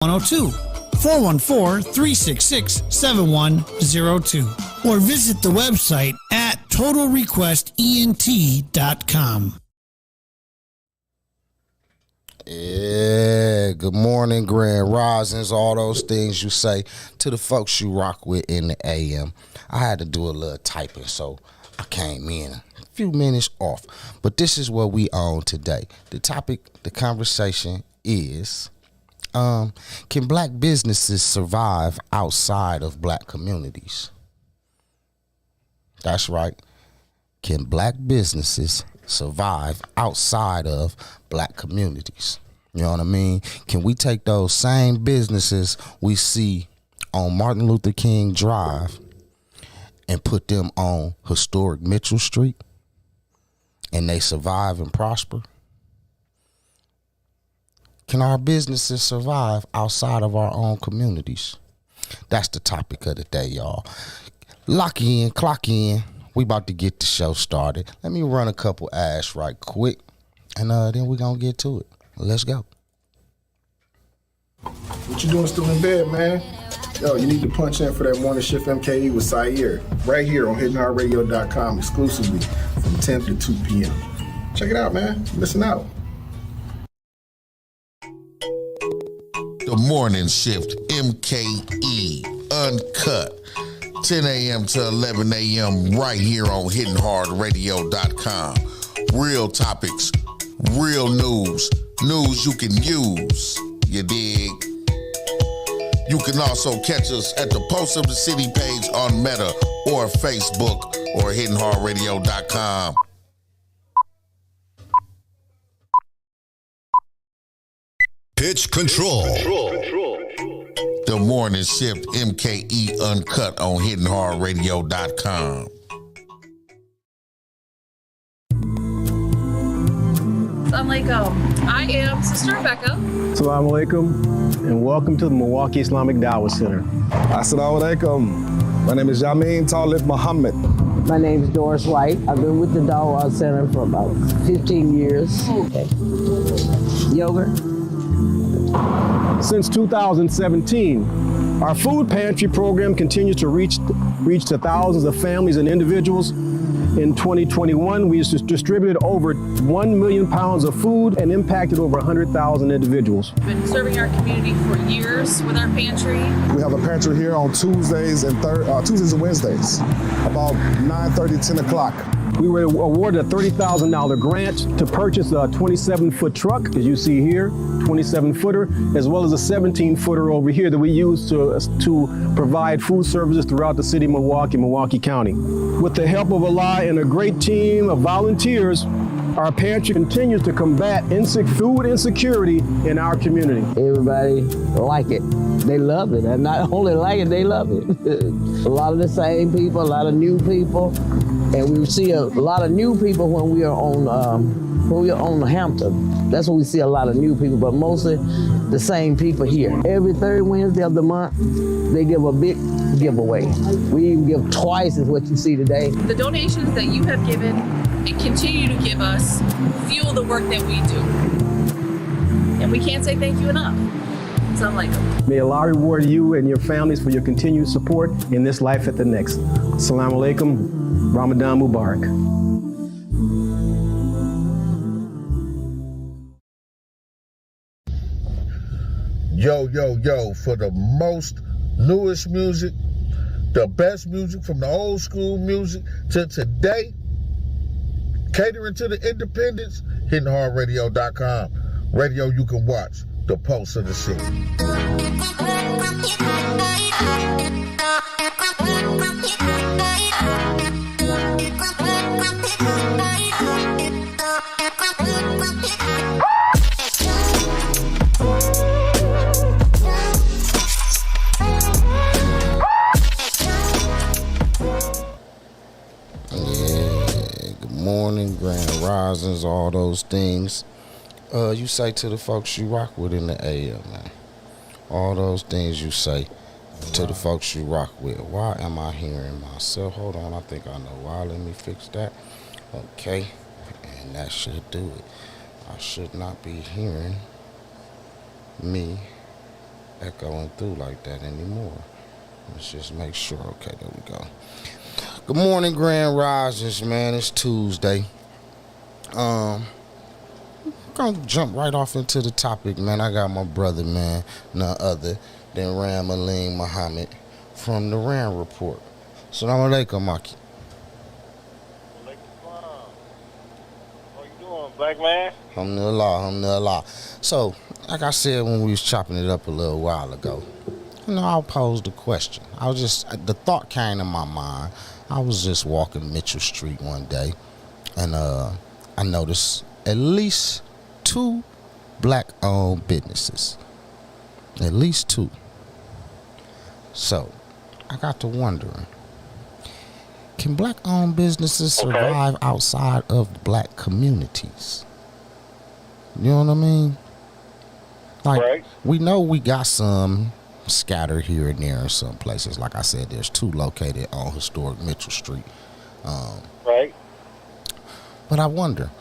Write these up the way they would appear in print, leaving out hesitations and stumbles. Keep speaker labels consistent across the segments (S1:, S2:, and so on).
S1: 102, 414-366-7102, or visit the website at totalrequestent.com.
S2: Yeah, good morning, grand risings, all those things you say to the folks you rock with in the AM. I had to do a little typing, so I came in a few minutes off. But this is what we on today. The topic, the conversation is, can black businesses survive outside of black communities? That's right. Can black businesses survive outside of black communities? You know what I mean? Can we take those same businesses we see on Martin Luther King Drive and put them on historic Mitchell Street, and they survive and prosper? Can our businesses survive outside of our own communities? That's the topic of the day, y'all. Lock in, clock in. We about to get the show started. Let me run a couple ads right quick, and then we're going to get to it. Let's go.
S3: What you doing still in bed, man? Yo, you need to punch in for that morning shift MKE with Sayer right here on HiddenHeartRadio.com exclusively from 10 to 2 p.m. Check it out, man. You're missing out.
S4: The Morning Shift, MKE, uncut, 10 a.m. to 11 a.m. right here on HiddenHeartRadio.com. Real topics, real news you can use, you dig? You can also catch us at the Post of the City page on Meta or Facebook or HiddenHeartRadio.com.
S5: Pitch Control.
S4: The Morning Shift, MKE Uncut on HiddenHeartRadio.com.
S6: Assalamualaikum. I am Sister Rebecca.
S7: Assalamu alaikum, and welcome to the Milwaukee Islamic Dawah Center.
S8: Assalamu alaikum. My name is Yamin Talib Muhammad.
S9: My name is Doris White. I've been with the Dawah Center for about 15 years. Okay. Yogurt.
S7: Since 2017, our food pantry program continues to reach to thousands of families and individuals. In 2021, we distributed over 1 million pounds of food and impacted over 100,000 individuals.
S6: We've been serving our community for years with our pantry.
S8: We have a pantry here on Tuesdays and Wednesdays, about 9:30, 10 o'clock.
S7: We were awarded a $30,000 grant to purchase a 27-foot truck, as you see here, 27-footer, as well as a 17-footer over here that we use to provide food services throughout the city of Milwaukee County. With the help of Allah and a great team of volunteers, our pantry continues to combat food insecurity in our community.
S9: Everybody like it. They love it. And not only like it, they love it. A lot of the same people, a lot of new people. And we see a lot of new people when we are on Hampton. That's when we see a lot of new people, but mostly the same people here. Every third Wednesday of the month, they give a big giveaway. We even give twice as what you see today.
S6: The donations that you have given and continue to give us fuel the work that we do. And we can't say thank you enough. Assalamualaikum.
S7: May Allah reward you and your families for your continued support in this life at the next. Assalamu alaikum. Ramadan Mubarak.
S4: Yo, for the most newest music, the best music from the old school music to today, catering to the independents, HiddenHeartRadio.com. Radio you can watch, the Pulse of the City.
S2: Morning, grand risings, all those things you say to the folks you rock with in the AM, man. All those things you say to the folks you rock with. Why am I hearing myself? Hold on, I think I know why. Let me fix that. Okay, and that should do it. I should not be hearing me echoing through like that anymore. Let's just make sure. Okay, there we go. Good morning, Grand Risers, man. It's Tuesday. Gonna jump right off into the topic, man. I got my brother, man, none other than Ramaleen Muhammad from the Ram Report. Assalamu alaikum, Maki.
S10: How you doing, black man?
S2: Alhamdulillah. So, like I said when we was chopping it up a little while ago, I posed a question. The thought came to my mind. I was just walking Mitchell Street one day, and I noticed at least 2 black-owned businesses. At least 2. So, I got to wondering, can black-owned businesses survive outside of black communities? You know what I mean? Like,
S10: right.
S2: We know we got some scattered here and there in some places. Like I said, there's 2 located on historic Mitchell Street.
S10: Right.
S2: But I wonder,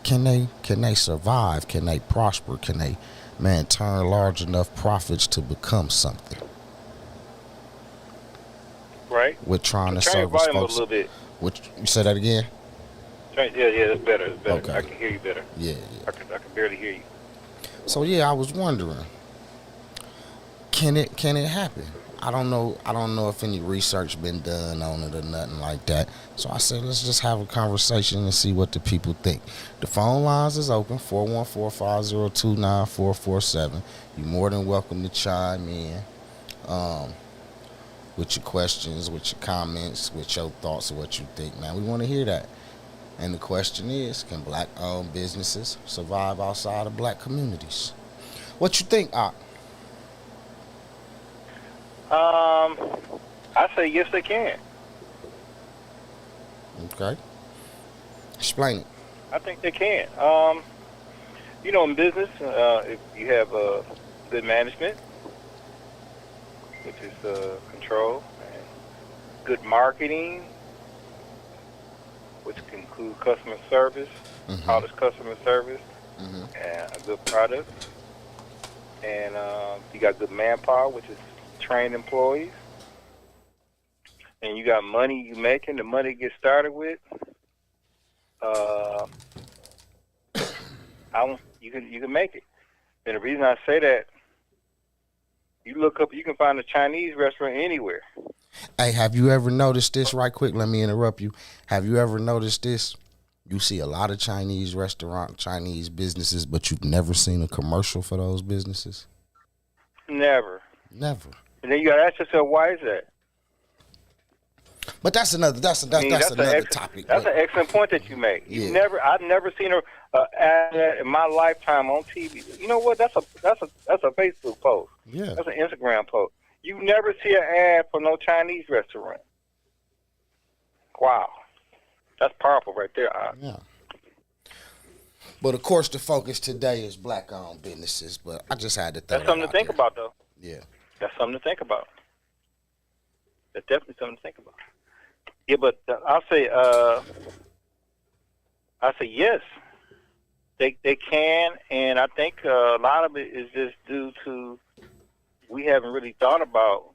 S2: can they survive? Can they prosper? Can they, turn large enough profits to become something?
S10: Right.
S2: We're trying to
S10: turn your
S2: service
S10: volume
S2: folks.
S10: a little bit.
S2: You say that again?
S10: Yeah, that's better. It's better.
S2: Okay.
S10: I can hear you better.
S2: Yeah.
S10: I can barely hear you.
S2: So yeah, I was wondering, can it happen? I don't know if any research been done on it or nothing like that. So I said, let's just have a conversation and see what the people think. The phone lines is open, 414-502-9447. You're more than welcome to chime in with your questions, with your comments, with your thoughts of what you think, man. We want to hear that. And the question is, can black-owned businesses survive outside of black communities? What you think, Ak?
S10: I say yes, they can.
S2: Okay. Explain it.
S10: I think they can. In business, if you have good management, which is control, and good marketing, which can include customer service, polished customer service, and a good product. And you got good manpower, which is trained employees. And you got money you making, the money you get started with. You can make it. And the reason I say that, you look up, you can find a Chinese restaurant anywhere.
S2: Hey, have you ever noticed this right quick? Let me interrupt you. Have you ever noticed this? You see a lot of Chinese Chinese businesses, but you've never seen a commercial for those businesses?
S10: Never.
S2: And
S10: then you got to ask yourself, why is that?
S2: But that's another topic.
S10: That's an excellent point that you make.
S2: Yeah.
S10: I've never seen an ad in my lifetime on TV. You know what? That's a Facebook post.
S2: Yeah.
S10: That's an Instagram post. You never see an ad for no Chinese restaurant. Wow. That's powerful right there.
S2: Yeah. But of course, the focus today is black-owned businesses. But I just had to throw
S10: That's something to think about, though.
S2: Yeah.
S10: That's something to think about. That's definitely something to think about. Yeah, but I'll say yes. They can, and I think a lot of it is just due to we haven't really thought about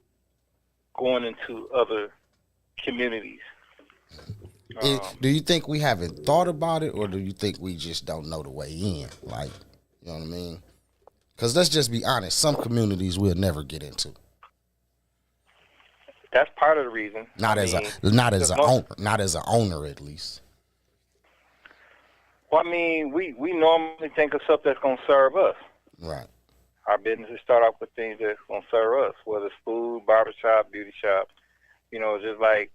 S10: going into other communities.
S2: Do you think we haven't thought about it, or do you think we just don't know the way in? Like, you know what I mean? Because let's just be honest, some communities we'll never get into.
S10: That's part of the reason.
S2: Not as an owner, at least.
S10: Well, I mean, we normally think of stuff that's going to serve us.
S2: Right.
S10: Our businesses start off with things that's going to serve us, whether it's food, barbershop, beauty shop. You know, just like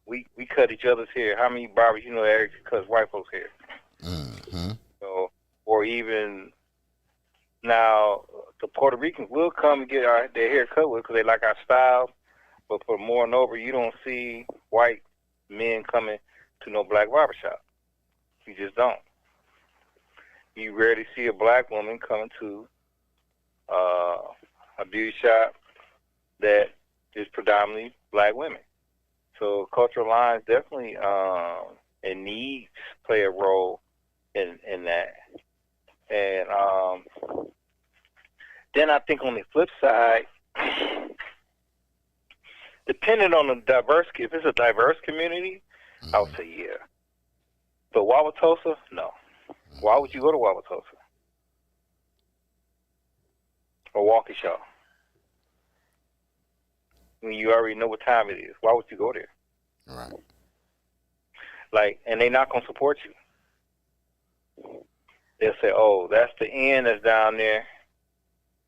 S10: we cut each other's hair. How many barbers Eric cuts white folks' hair?
S2: Mm-hmm.
S10: So, or even now, the Puerto Ricans will come and get their hair cut with because they like our style. But for more and over, you don't see white men coming to no black barbershop. You just don't. You rarely see a black woman coming to a beauty shop that is predominantly black women. So cultural lines definitely and needs play a role in that. And then I think on the flip side, depending on the diversity, if it's a diverse community, I would say yeah. But Wauwatosa, no. Why would you go to Wauwatosa? Or Waukesha? When you already know what time it is. Why would you go there?
S2: Right.
S10: Like, and they're not going to support you. They'll say, oh, that's the inn that's down there.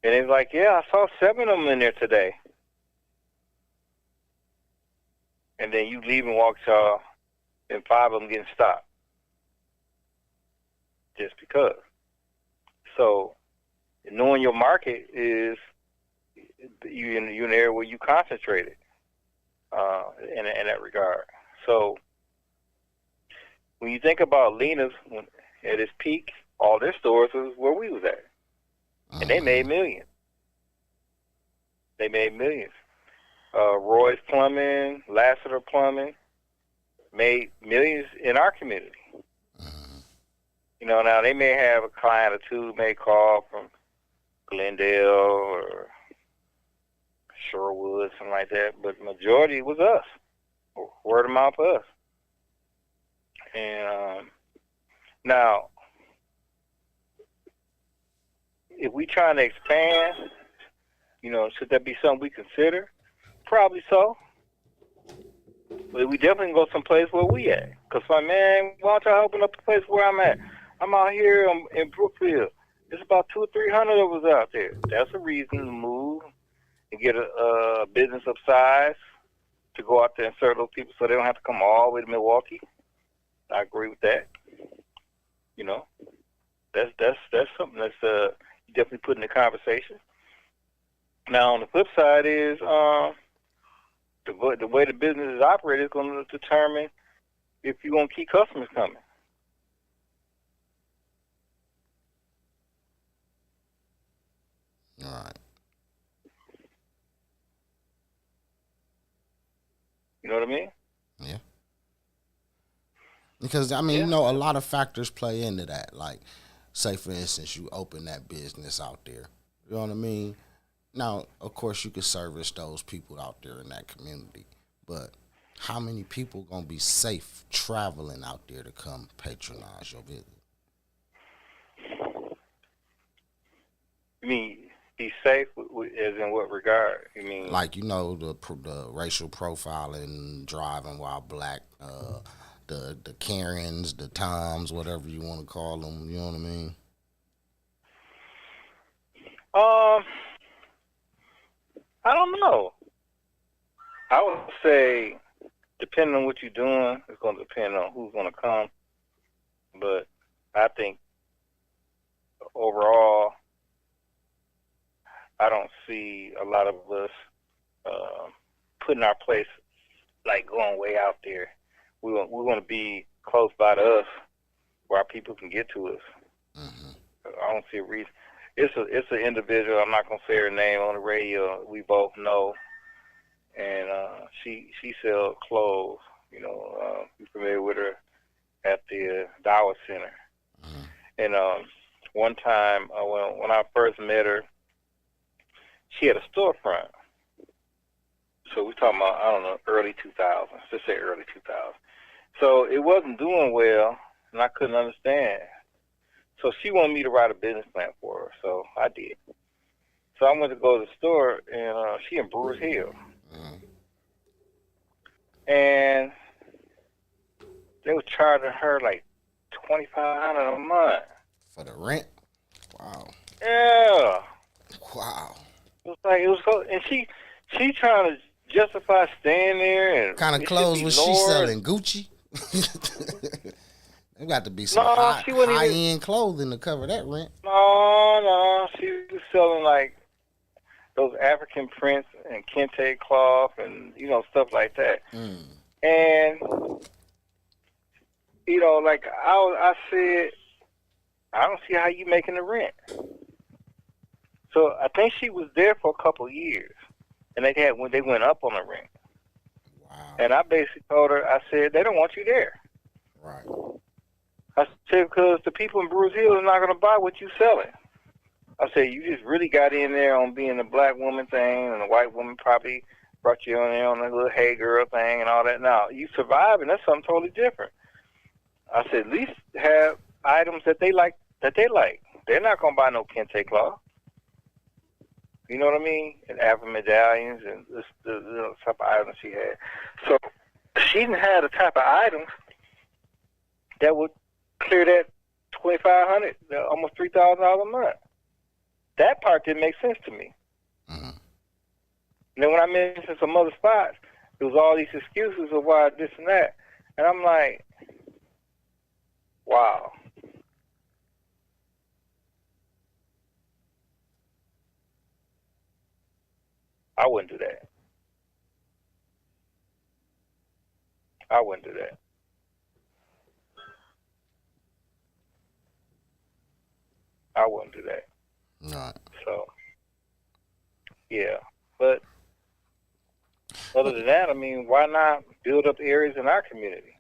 S10: And it's like, yeah, I saw 7 of them in there today. And then you leave in Waukesha and 5 of them getting stopped. Just because. So, knowing your market is you're in an area where you concentrated in that regard. So, when you think about Lena's at its peak, all their stores was where we was at. And they made millions. They made millions. Roy's Plumbing, Lassiter Plumbing made millions in our community. You know, now they may have a client or two may call from Glendale or Sherwood, something like that, but the majority was us. Word of mouth for us. And now, if we trying to expand, you know, should that be something we consider? Probably so. But we definitely go someplace where we at. Because, like, man, why don't y'all open up the place where I'm at? I'm out here in Brookfield. There's about 200 or 300 of us out there. That's a reason to move and get a business of size to go out there and serve those people so they don't have to come all the way to Milwaukee. I agree with that. You know, that's something that's you definitely put in the conversation. Now, on the flip side is the way the business is operated is going to determine if you're going to keep customers coming.
S2: All right.
S10: You know what I mean?
S2: Yeah. Because, I mean, you know, a lot of factors play into that. Like, say, for instance, you open that business out there. You know what I mean? Now, of course, you could service those people out there in that community. But how many people going to be safe traveling out there to come patronize your business?
S10: You mean be safe as in what regard? You mean
S2: like, you know, the racial profiling, driving while black, the Karens, the Toms, whatever you want to call them. You know what I mean?
S10: I don't know. I would say, depending on what you're doing, it's going to depend on who's going to come. But I think overall, I don't see a lot of us putting our place, like going way out there. We want to be close by to us where our people can get to us. Mm-hmm. I don't see a reason. It's an individual. I'm not gonna say her name on the radio. We both know, and she sells clothes. You know, you're familiar with her at the Dower Center. Mm-hmm. And one time when I first met her, she had a storefront. So we're talking about, I don't know, early 2000s. Let's say early 2000s. So it wasn't doing well, and I couldn't understand. So she wanted me to write a business plan for her, so I did. So I went to go to the store, and she in Brewers Hill. Mm-hmm. And they were charging her like $2,500 a month.
S2: For the rent? Wow.
S10: Yeah.
S2: Wow.
S10: It was so, and she trying to justify staying there. And
S2: what kind of clothes was she selling? Gucci? There got to be some high-end clothing to cover that rent.
S10: No, she was selling like those African prints and kente cloth and, you know, stuff like that. Mm. And, you know, like I said, I don't see how you making the rent. So I think she was there for a couple of years, and they went up on the rent. Wow. And I basically told her, I said, they don't want you there.
S2: Right.
S10: I said, because the people in Brewers Hill are not going to buy what you're selling. I said, you just really got in there on being a black woman thing, and the white woman probably brought you on there on a little hey girl thing and all that. Now, you survive, and that's something totally different. I said, at least have items that they like. They're not going to buy no kente cloth. You know what I mean? And African medallions and the type of items she had. So she didn't have the type of items that would clear that $2,500, almost $3,000 a month. That part didn't make sense to me.
S2: Mm-hmm.
S10: And then when I mentioned some other spots, there was all these excuses of why this and that. And I'm like, wow. I wouldn't do that. I wouldn't do that. I wouldn't do that.
S2: Right.
S10: So, yeah. But other than that, I mean, why not build up areas in our community?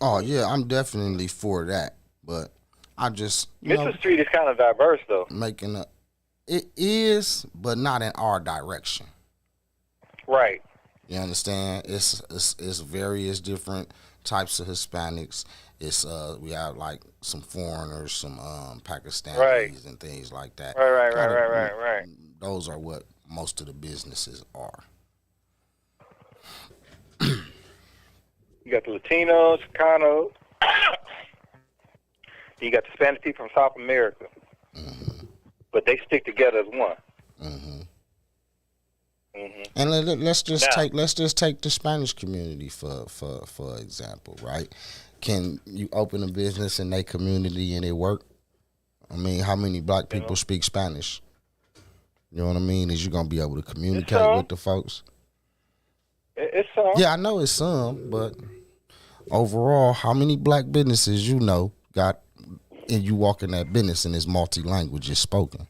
S2: Oh yeah, I'm definitely for that. But I just
S10: Mitchell Street is kind of diverse, though.
S2: It is, but not in our direction.
S10: Right.
S2: You understand? It's various different types of Hispanics. It's we have like some foreigners, some Pakistanis and things like that.
S10: Right.
S2: Those are what most of the businesses are.
S10: You got the Latinos, Chicanos. You got the Spanish people from South America.
S2: Mm-hmm.
S10: But they stick together as one.
S2: Mm-hmm.
S10: Mm-hmm.
S2: And let's just take the Spanish community for example, right? Can you open a business in their community and it work? I mean, how many black people speak Spanish? You know what I mean? Is you gonna be able to communicate with the folks?
S10: It's some.
S2: Yeah, I know it's some, but overall, how many black businesses got, and you walk in that business and it's multi-language is spoken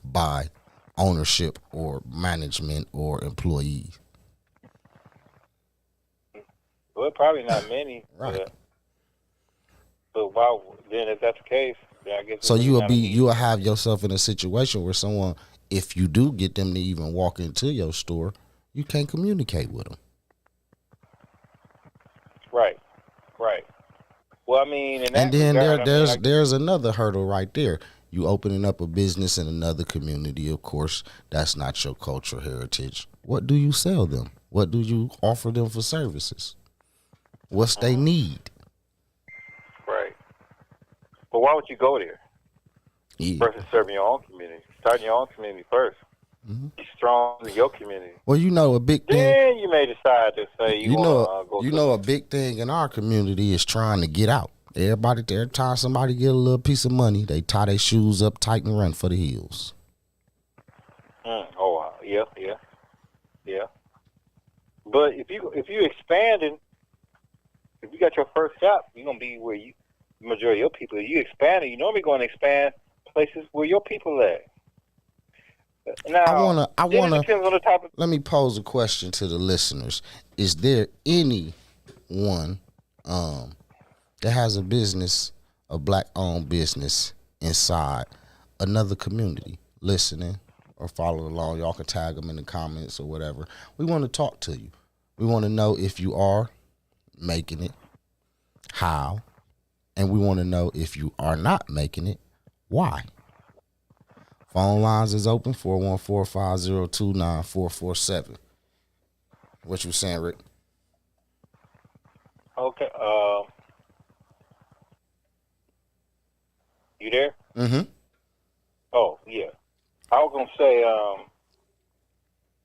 S2: by ownership or management or employees?
S10: Well, probably not many.
S2: Right.
S10: But wow, then if that's the case, then I guess.
S2: So you will have yourself in a situation where someone, if you do get them to even walk into your store, you can't communicate with them.
S10: Right. Well, I mean,
S2: and then there's another hurdle right there. You opening up a business in another community, of course, that's not your cultural heritage. What do you sell them? What do you offer them for services? What's they need?
S10: Right. But why would you go there versus serving your own community? Start in your own community first.
S2: Mm-hmm.
S10: Be strong in your community.
S2: Well, a big thing.
S10: Then you may decide to say you want to go.
S2: A big thing in our community is trying to get out. Every time somebody get a little piece of money, they tie their shoes up tight and run for the hills.
S10: Oh, yeah. But if you expanding, if you got your first shop, you're gonna be where the majority of your people. If you expanding, you normally going to expand places where your people at. Now,
S2: I wanna.
S10: Depends on the type of.
S2: Let me pose a question to the listeners: is there anyone that has a business, a black-owned business inside another community, listening or following along? Y'all can tag them in the comments or whatever. We want to talk to you. We want to know if you are making it, how, and we want to know if you are not making it, why. Phone lines is open, 414-502-9447. What you saying, Rick?
S10: Okay. You there?
S2: Mm-hmm.
S10: Oh, yeah. I was going to say,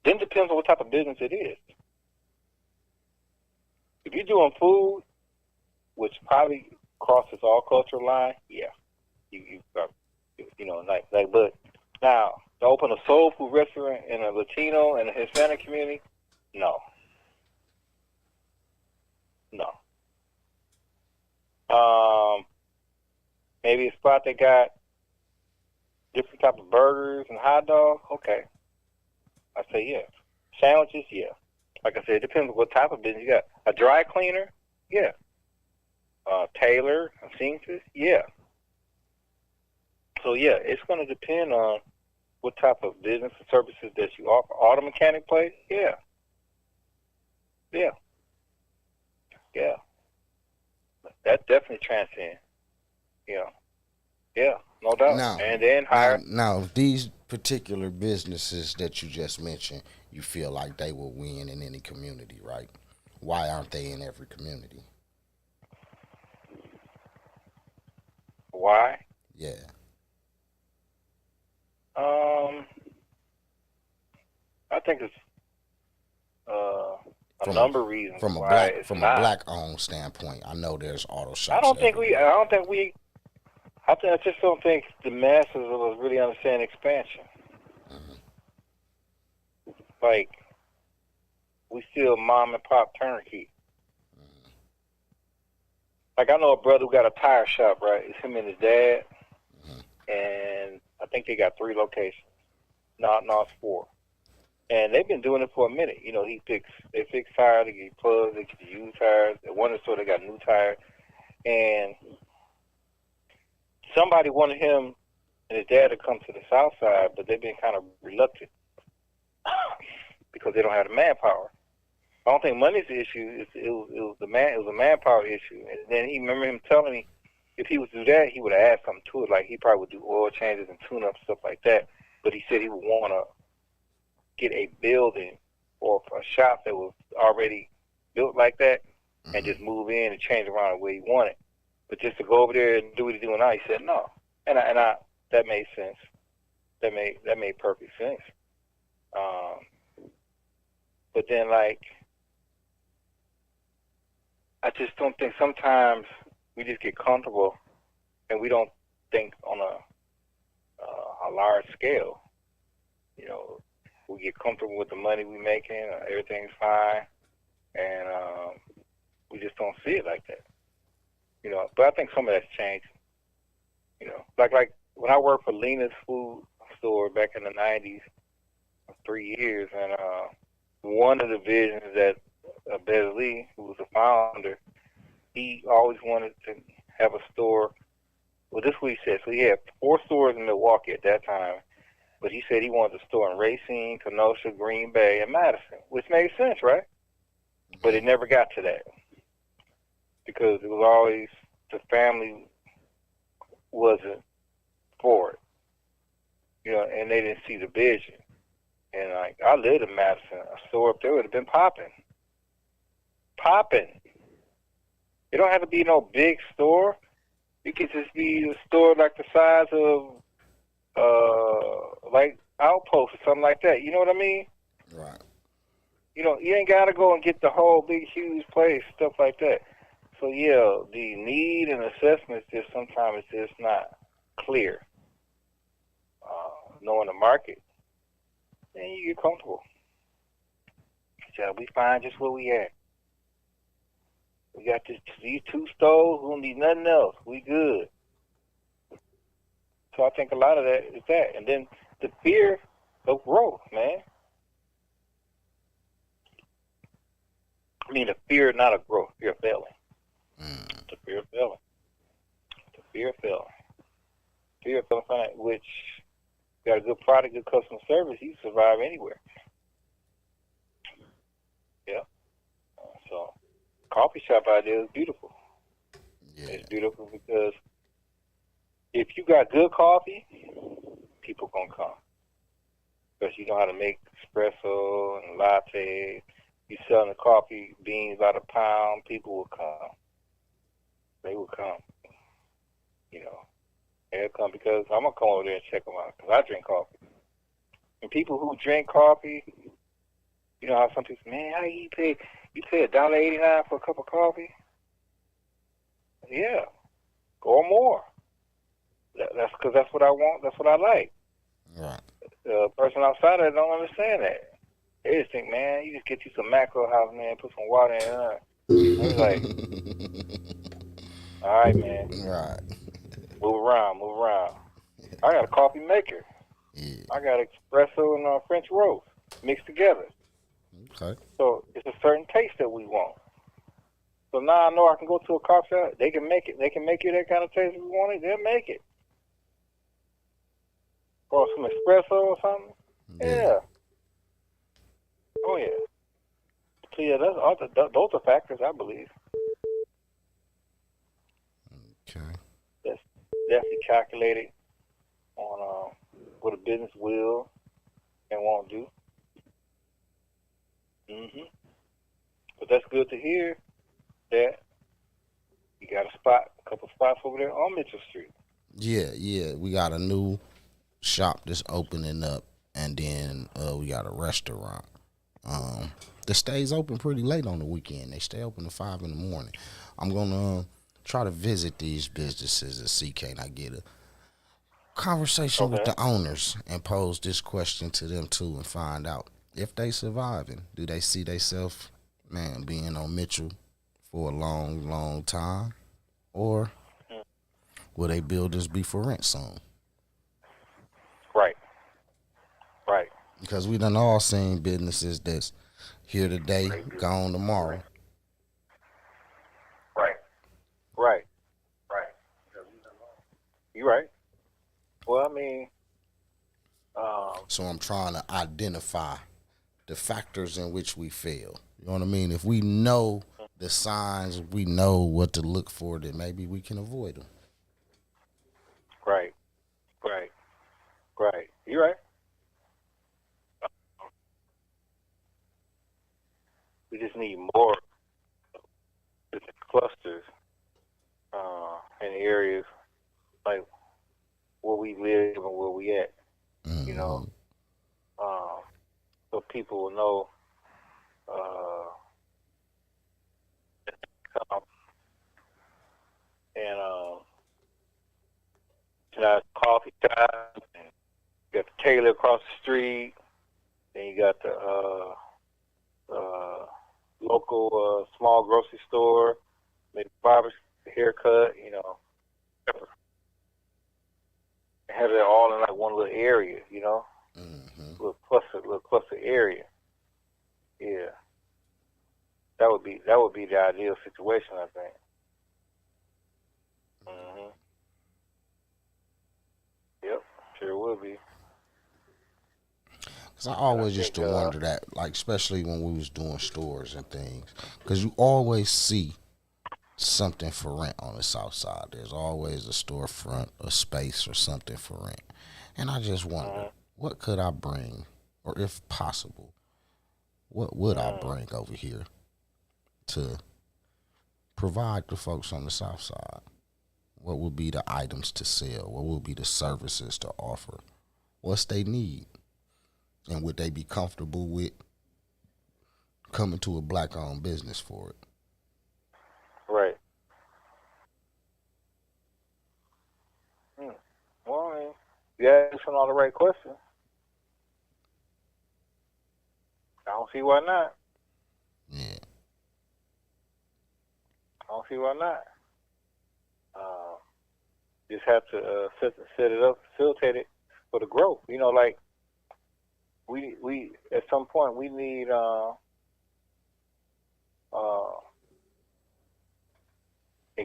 S10: then it depends on what type of business it is. If you're doing food, which probably crosses all cultural lines, yeah. You but now, to open a soul food restaurant in a Latino and a Hispanic community, no. Maybe a spot that got different type of burgers and hot dogs, okay. I say yes. Sandwiches, yeah. Like I said, it depends on what type of business you got. A dry cleaner, yeah. Tailor, a seamstress, yeah. So yeah, it's going to depend on what type of business and services that you offer. Auto mechanic place, yeah. That definitely transcends. Yeah, no doubt.
S2: Now,
S10: And then hire.
S2: now, these particular businesses that you just mentioned, you feel like they will win in any community, right? Why aren't they in every community?
S10: Why?
S2: Yeah.
S10: I think it's a number of reasons
S2: From a
S10: why
S2: black
S10: it's
S2: from
S10: not.
S2: a black owned standpoint. I know there's auto shops.
S10: I just don't think the masses will really understand expansion. Like, we still mom and pop turnkey. Like, I know a brother who got a tire shop, right? It's him and his dad, and I think they got 3 locations. No, it's 4. And they've been doing it for a minute. You know, they fix tires, they get plugs, they get used tires. At one store, they got new tires. And somebody wanted him and his dad to come to the south side, but they've been kind of reluctant because they don't have the manpower. I don't think money's the issue. It was a manpower issue. And then he remember him telling me if he would do that, he would have added something to it. Like, he probably would do oil changes and tune-ups, stuff like that. But he said he would want to get a building or a shop that was already built like that and just move in and change around the way he wanted. But just to go over there and do what he's doing now, he said no. And I that made sense. That made perfect sense. But then, like, I just don't think sometimes we just get comfortable and we don't think on a large scale. You know, we get comfortable with the money we're making, everything's fine, and we just don't see it like that. You know, but I think some of that's changed. You know, like when I worked for Lena's Food Store back in the 90s, 3 years, and one of the visions that Bez Lee, who was the founder, he always wanted to have a store. Well, this is what he said. So he had 4 stores in Milwaukee at that time, but he said he wanted a store in Racine, Kenosha, Green Bay, and Madison, which made sense, right? But it never got to that because it was always the family wasn't for it, you know, and they didn't see the vision. And like, I lived in Madison, a store up there would have been popping. It don't have to be no big store. It could just be a store like the size of like Outpost or something like that. You know what I mean?
S2: Right.
S10: You know, you ain't gotta go and get the whole big huge place, stuff like that. So yeah, the need and assessment is just sometimes it's just not clear. Knowing the market, then you get comfortable. So we find just where we at. We got these 2 stores. We don't need nothing else. We good. So I think a lot of that is that. And then the fear of growth, man. I mean, the fear not of growth, fear of failing. The fear of failing. The fear of failing. Fear of failing, which got a good product, good customer service, you survive anywhere. Yeah. So, coffee shop idea is beautiful. Yeah. It's beautiful because if you got good coffee, people gonna come. Because you know how to make espresso and latte. You selling the coffee beans by the pound, people will come. They will come. You know, they'll come because I'm gonna come over there and check them out because I drink coffee. And people who drink coffee, you know how some people say, man, how you pay $1.89 for a cup of coffee? Yeah, or more. That's because that's what I want. That's what I like.
S2: Right.
S10: The person outside of it don't understand that. They just think, man, you just get you some macro house, man, put some water in it. It's like, all right, man.
S2: Right.
S10: Move around. I got a coffee maker.
S2: Yeah.
S10: I got espresso and French roast mixed together.
S2: Okay.
S10: So it's a certain taste that we want. So now I know I can go to a coffee shop. They can make it. They can make you that kind of taste if we want it. They'll make it. Or some espresso or something? Yeah. Oh, yeah. So, yeah, those are factors, I believe.
S2: Okay.
S10: That's definitely calculated on what a business will and won't do. But that's good to hear that you got a couple spots over there on Mitchell Street.
S2: Yeah. We got a new shop that's opening up, and then we got a restaurant. That stays open pretty late on the weekend. They stay open to 5 in the morning. I'm gonna try to visit these businesses and see can I get a conversation with the owners and pose this question to them too and find out if they surviving. Do they see themselves, man, being on Mitchell for a long, long time, or will they builders be for rent soon?
S10: Right.
S2: Because we done all seen businesses that's here today, gone tomorrow.
S10: Right. You're right. Well, I mean,
S2: So I'm trying to identify the factors in which we fail. You know what I mean? If we know the signs, we know what to look for, then maybe we can avoid them.
S10: Right. You're right. We just need more clusters in areas like where we live and where we at. You know, so people will know. And you got coffee shop, and you got the Taylor across the street, then you got the local small grocery store, maybe barber haircut, you know. Have it all in like one little area, you know, little cluster area. Yeah, that would be the ideal situation, I think. Yep, sure would be.
S2: Cause I always used to wonder that, like especially when we was doing stores and things, cause you always see something for rent on the south side. There's always a storefront, a space, or something for rent. And I just wonder, what could I bring, or if possible, what would I bring over here to provide to folks on the south side? What would be the items to sell? What would be the services to offer? What's they need? And would they be comfortable with coming to a black-owned business for it?
S10: Right. Well, I mean, you're asking all the right questions. I don't see why not.
S2: Yeah.
S10: I don't see why not. Just have to set it up, facilitate it for the growth. You know, like we at some point we need a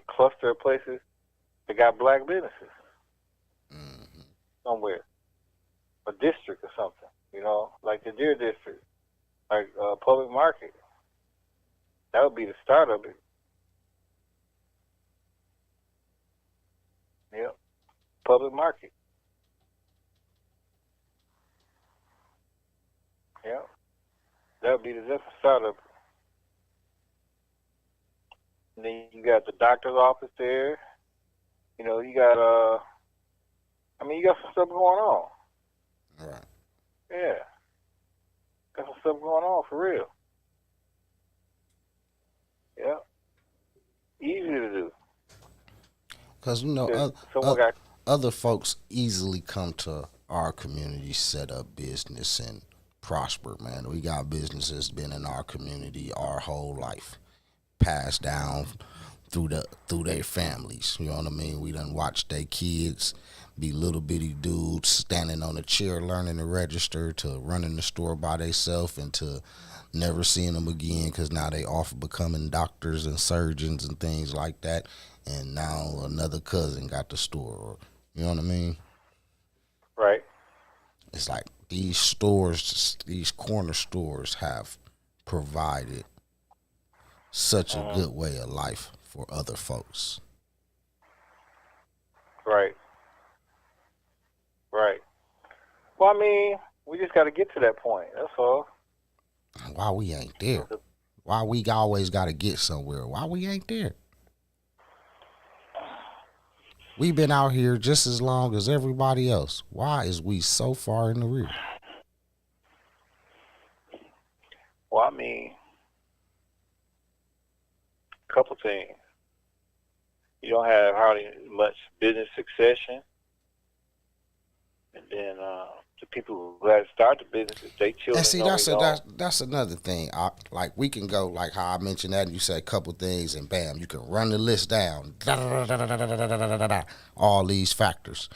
S10: cluster of places that got black businesses somewhere, a district or something. You know, like the Deer District, like Public Market. That would be the start of it. Yep, Public Market. Yep, that would be the different start of it. And then you got the doctor's office there. You know, you got you got some stuff going on.
S2: Right.
S10: Yeah, got some stuff going on for real. Yeah, easy to do.
S2: Because, you know, other folks easily come to our community, set up business, and prosper, man. We got businesses been in our community our whole life, passed down through their families. You know what I mean? We done watched their kids be little bitty dudes standing on a chair learning to register, to running the store by themselves, and to never seeing them again because now they off becoming doctors and surgeons and things like that. And now another cousin got the store. You know what I mean?
S10: Right.
S2: it's like these stores, these corner stores have provided such a good way of life for other folks.
S10: Right. Right. Well, I mean, we just got to get to that point. That's all.
S2: Why we ain't there? Why we always got to get somewhere? Why we ain't there? We've been out here just as long as everybody else. Why is we so far in the rear?
S10: Well, I mean, a couple things. You don't have hardly much business succession. And then the people who had started the businesses, they children.
S2: And see, that's another thing. Like we can go like how I mentioned that, and you say a couple things, and bam, you can run the list down. All these factors.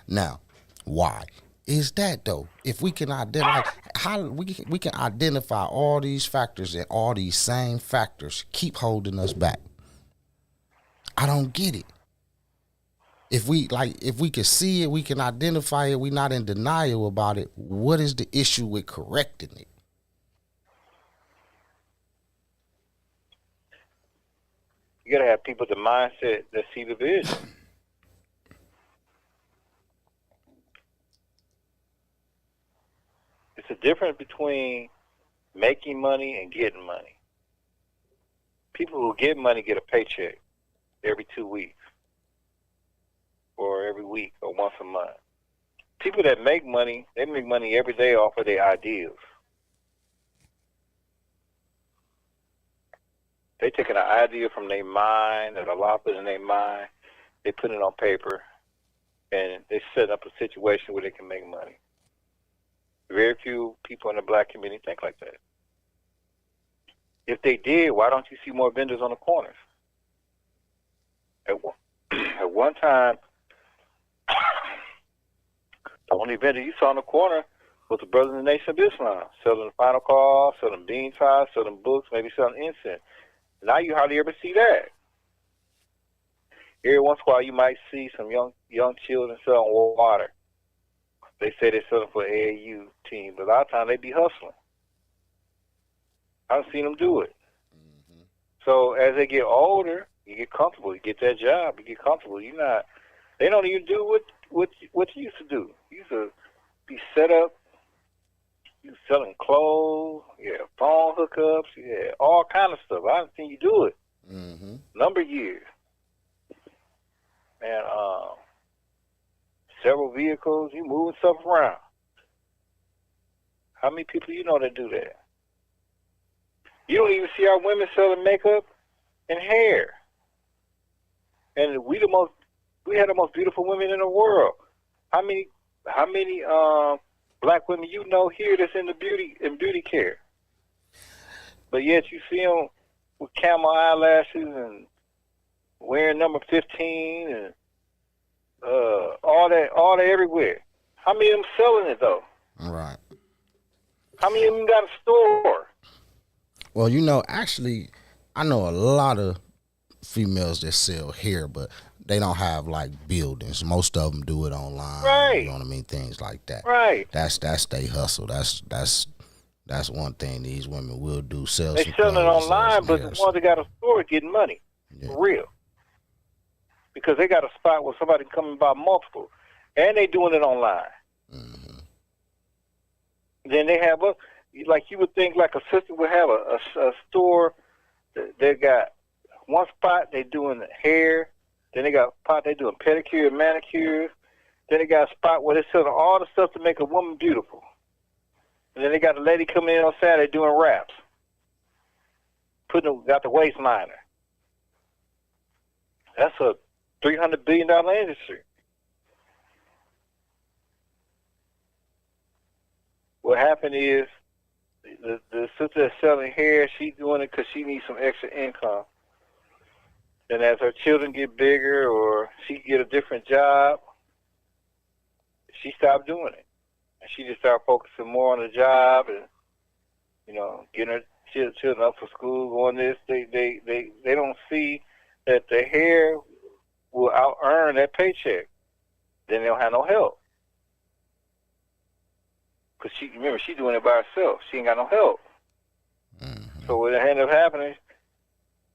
S2: Now, why is that though? If we can identify how we can identify all these factors, and all these same factors keep holding us back. I don't get it. If we can see it, we can identify it, we're not in denial about it, what is the issue with correcting it?
S10: You got to have people with the mindset that see the vision. It's a difference between making money and getting money. People who get money get a paycheck every 2 weeks. Or every week, or once a month. People that make money, they make money every day off of their ideals. They taking an idea from their mind, or a lot of it in their mind, they put it on paper, and they set up a situation where they can make money. Very few people in the black community think like that. If they did, why don't you see more vendors on the corners? At one time, the only vendor you saw on the corner was the Brothers in the Nation of Islam, selling the Final Call, selling bean ties, selling books, maybe selling incense. Now you hardly ever see that. Every once in a while you might see some young children selling water. They say they're selling for AAU team, but a lot of times they be hustling. I've seen them do it. Mm-hmm. So as they get older, you get comfortable. You get that job. You get comfortable. They don't even do what you used to do. You used to be set up. You selling clothes. Yeah, phone hookups. Yeah, all kind of stuff. I haven't seen you do it. Mm-hmm. Number of years. And several vehicles. You moving stuff around. How many people you know that do that? You don't even see our women selling makeup and hair. And we had the most beautiful women in the world. How many black women you know here that's in beauty care? But yet you see them with camel eyelashes and wearing number 15 and all that everywhere. How many of them selling it though?
S2: Right.
S10: How many of them got a store?
S2: Well, actually, I know a lot of females that sell hair, but they don't have like buildings. Most of them do it online.
S10: Right.
S2: You know what I mean? Things like that.
S10: Right.
S2: That's they hustle. That's one thing these women will do. Sell.
S10: They selling it online, but the ones that got a store getting money. Yeah. For real. Because they got a spot where somebody can come and buy multiple, and they doing it online. Mm-hmm. Then they have like you would think like a sister would have a store. They got one spot they doing hair, then they got a spot they doing pedicure and manicures, then they got a spot where they selling all the stuff to make a woman beautiful. And then they got a lady coming in on Saturday doing wraps. Got the waist liner. That's a $300 billion industry. What happened is the sister that's selling hair, she's doing it because she needs some extra income. And as her children get bigger or she get a different job, she stopped doing it. And she just started focusing more on the job and, getting her children up for school, going this. They don't see that the hair will out-earn that paycheck. Then they don't have no help. Because she's doing it by herself. She ain't got no help. So what ended up happening,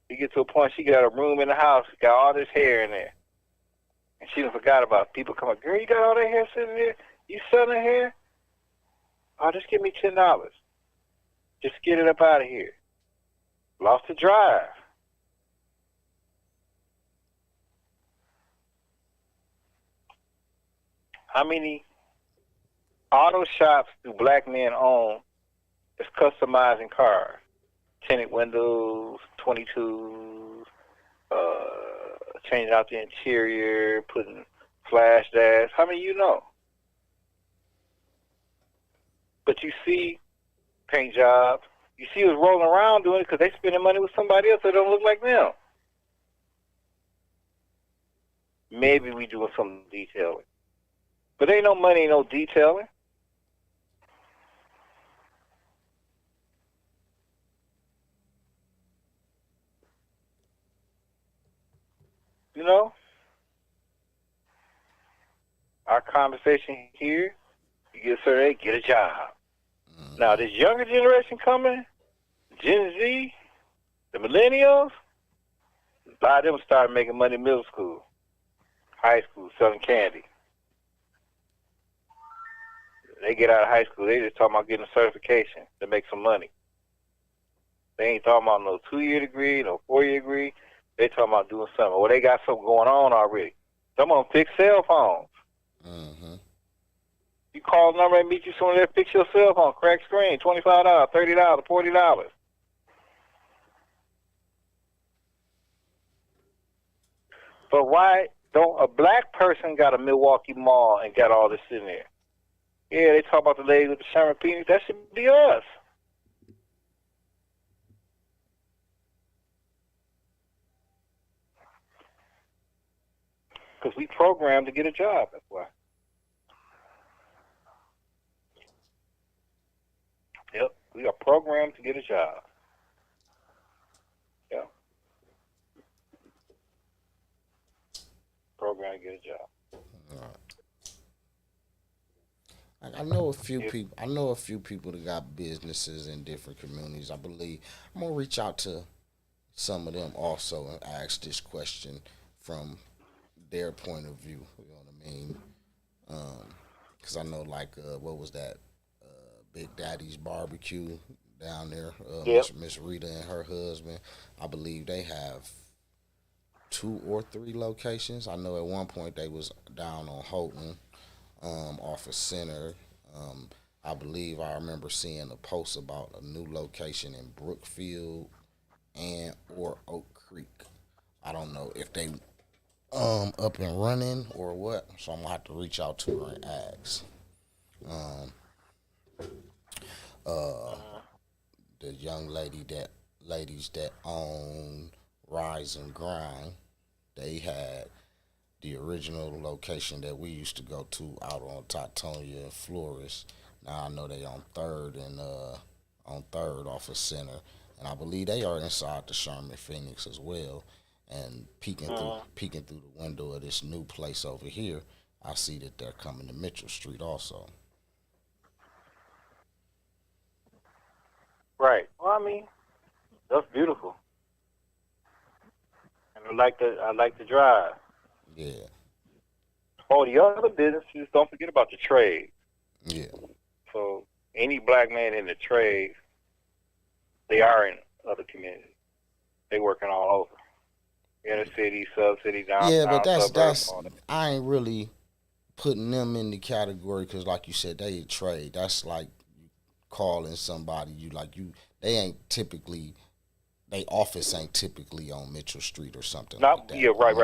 S10: you get to a point she got a room in the house, got all this hair in there. And she done forgot about it. People come up, girl, you got all that hair sitting there? You selling hair? Oh, just give me $10. Just get it up out of here. Lost the drive. How many auto shops do black men own that's customizing cars? Tinted windows, 22s, changing out the interior, putting flash dash. How many you know? But you see paint jobs. You see who's rolling around doing it because they spending money with somebody else that don't look like them. Maybe we doing some detailing. But ain't no money, no detailing. You know? Our conversation here, you get a survey, get a job. Now, this younger generation coming, Gen Z, the millennials, a lot of them started making money in middle school, high school, selling candy. They get out of high school, they just talking about getting a certification to make some money. They ain't talking about no 2-year degree, no 4-year degree. They talking about doing something. Well, they got something going on already. Some of them fix cell phones. You call the number and meet you somewhere there, fix your cell phone, crack screen, $25, $30, $40. But why don't a black person got a Milwaukee Mall and got all this in there? Yeah, they talk about the lady with the Sherman penis. That should be us. Because we programmed to get a job, that's why. Yep, we are programmed to get a job. Yeah. Programmed to get a job.
S2: I know a few people. I know a few people that got businesses in different communities. I believe I'm gonna reach out to some of them also and ask this question from their point of view. You know what I mean? Because I know, like, what was that? Big Daddy's Barbecue down there. Miss Rita and her husband. I believe they have 2 or 3 locations. I know at one point they was down on Houghton. Off of Center. I believe I remember seeing a post about a new location in Brookfield and or Oak Creek. I don't know if they up and running or what, so I'm gonna have to reach out to her and ask. The young ladies that own Rise and Grind, they had the original location that we used to go to out on Titonia and Flores. Now I know they on 3rd and on 3rd off of Center, and I believe they are inside the Sherman Phoenix as well. And peeking through the window of this new place over here, I see that they're coming to Mitchell Street also.
S10: Right. Well, I mean, that's beautiful, and I like the drive.
S2: Yeah.
S10: Oh, the other businesses, don't forget about the trade.
S2: Yeah.
S10: So any black man in the trade, they are in other communities. They working all over. Inner city, sub-city, downtown.
S2: Yeah, but that's
S10: suburbs,
S2: I ain't really putting them in the category because, like you said, they trade. That's like calling somebody they ain't typically. They office ain't typically on Mitchell Street or something like that.
S10: Yeah, right.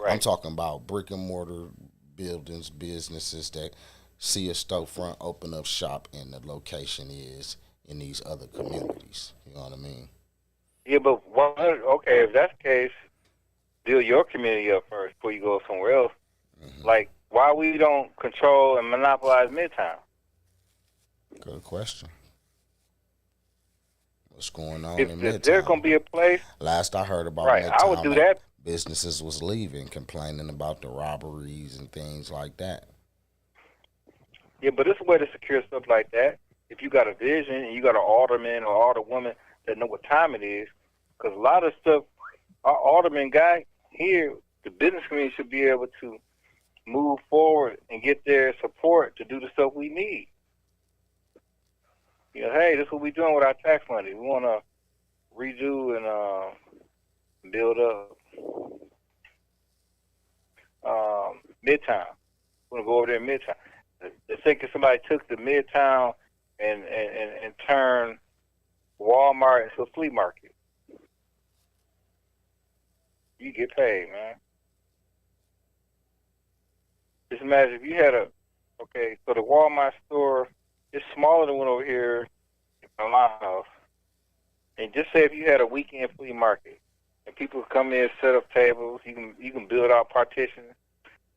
S2: I'm talking about brick and mortar buildings, businesses that see a storefront, open up shop, and the location is in these other communities. You know what I mean?
S10: Yeah, but okay, if that's the case, build your community up first before you go somewhere else. Mm-hmm. Like, why we don't control and monopolize Midtown?
S2: Good question. What's going on in Midtown?
S10: If there's going to be a place...
S2: Last I heard about Midtown,
S10: I would do that.
S2: Businesses was leaving, complaining about the robberies and things like that.
S10: Yeah, but it's a way to secure stuff like that. If you got a vision and you got an alderman or alderwoman that know what time it is, because a lot of stuff, our alderman guy here, the business community should be able to move forward and get their support to do the stuff we need. You know, hey, this is what we're doing with our tax money. We want to redo and build up Midtown. We want to go over there in Midtown. The second somebody took the Midtown and turned Walmart into a flea market, you get paid, man. Just imagine if you had so the Walmart store is smaller than one over here in my house. And just say if you had a weekend flea market and people come in, set up tables, you can build out partitions.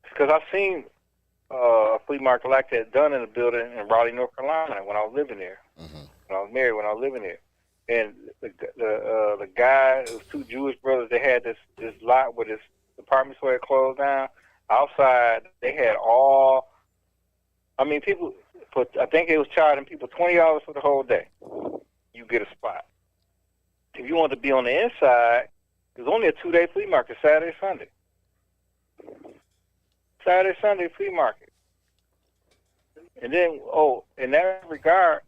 S10: Because I've seen a flea market like that done in a building in Raleigh, North Carolina when I was living there.
S2: Mm-hmm.
S10: When I was married, when I was living there. And the guy, it was two Jewish brothers, they had this lot where this department store had closed down. Outside, they had people, I think it was charging people $20 for the whole day. You get a spot. If you want to be on the inside, there's only a 2-day flea market, Saturday, Sunday. Saturday, Sunday flea market. And then, in that regard,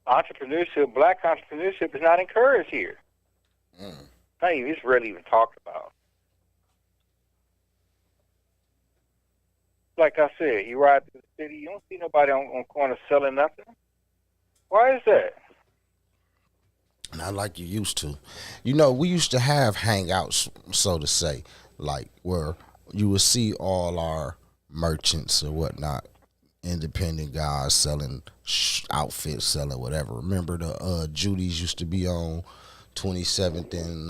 S10: entrepreneurship, black entrepreneurship is not encouraged here. It's rarely even talked about. Like I said, you ride through the city, you don't see nobody on corner selling nothing. Why is that?
S2: Not like you used to. You know, we used to have hangouts, so to say, like where you would see all our merchants or whatnot, independent guys selling outfits, selling whatever. Remember the Judy's used to be on 27th and